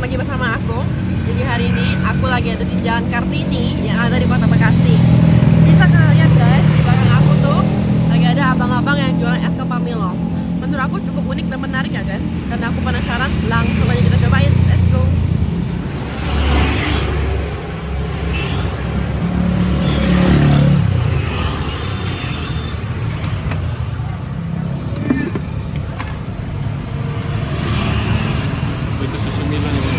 ketemu lagi bersama aku. Jadi hari ini aku lagi ada di Jalan Kartini yang ada di Kota Bekasi. Bisa kalian lihat guys, di belakang aku tuh lagi ada abang-abang yang jualan es kepal Milo. Menurut aku cukup unik dan menarik ya guys. Karena aku penasaran, langsung aja kita cobain. Let's go. Itu susu Milo nih.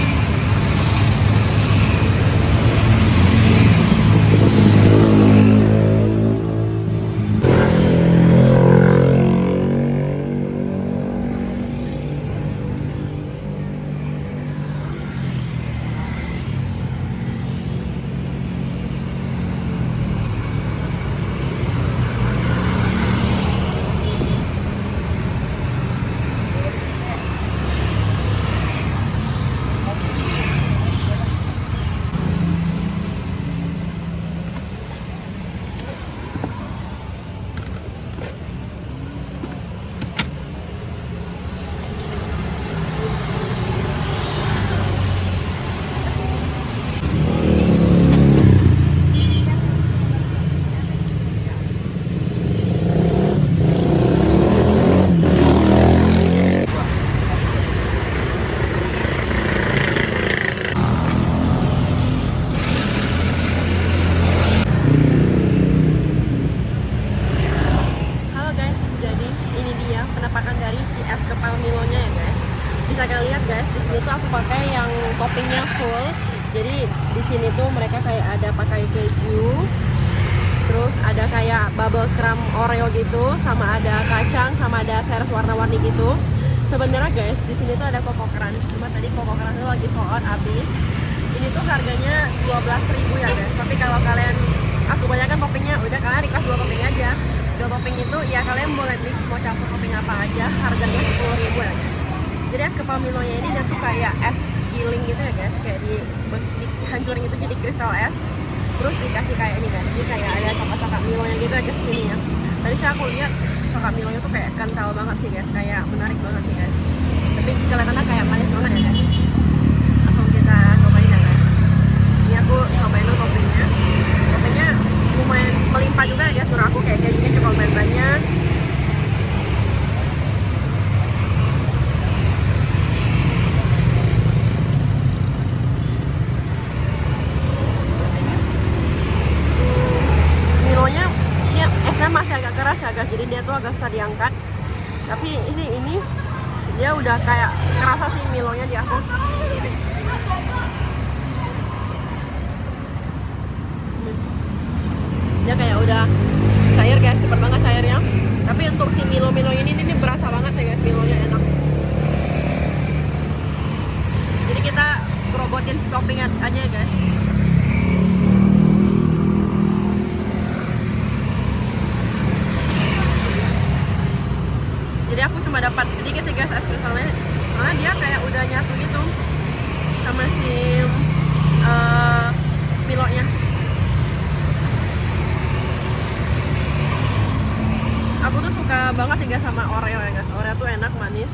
Penampakan dari si es kepal Milonya ya guys. Bisa kalian lihat guys, di sini tuh aku pakai yang toppingnya full. Jadi di sini tuh mereka kayak ada pakai keju, terus ada kayak bubble crumb Oreo gitu, sama ada kacang, sama ada saus warna-warni gitu. Sebenarnya guys, di sini tuh ada Coco Crunch, cuma tadi Coco Crunch itu lagi sold out habis. Ini tuh harganya 12.000 ya guys. Tapi kalau kalian, aku banyakkan toppingnya, udah kalian request 2 topping aja. 2 topping itu ya kalian boleh mix mau campur topping apa aja, harganya 10.000 ya guys. Jadi es kepal Milonya ini dia tuh kayak es giling gitu ya guys, kayak dihancurin itu jadi kristal es, terus dikasih kayak ini guys, jadi kayak ada coklat-coklat Milonya gitu aja sini ya. Tadi sih aku lihat coklat Milonya tuh kayak kental banget sih guys, kayak menarik banget sih guys, tapi kelihatannya kayak manis banget ya guys. Langsung kita cobain ya guys. Ini aku cobain dulu toppingnya. Toppingnya lumayan melimpah juga ya guys, menurut aku kayak kejunya cukup lumayan banyak. Milonya ya esnya masih agak keras ya guys, jadi dia tuh agak susah diangkat. Tapi ini dia udah kayak kerasa sih Milonya di aku. Dia kayak udah cair guys, cepet banget cairnya. Tapi untuk si Milo ini berasa banget ya guys, Milonya enak. Jadi kita robotin topping aja ya guys. Jadi aku cuma dapat sedikit sih guys es kristalnya, karena dia kayak udah nyatu gitu sama si Milonya. Aku tuh suka banget tinggal sama Oreo ya guys. Oreo tuh enak, manis.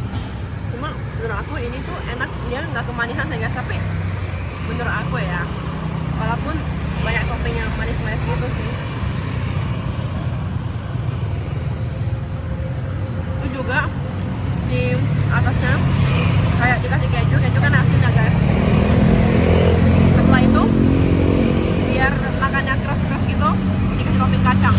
Cuma menurut aku ini tuh enak, dia nggak kemanisan ya guys. Tapi menurut aku ya, walaupun banyak topping yang manis-manis gitu sih, itu juga di atasnya kayak dikasih keju. Keju kan asin ya guys. Setelah itu biar makannya keras-keras gitu, dikasih topping kacang.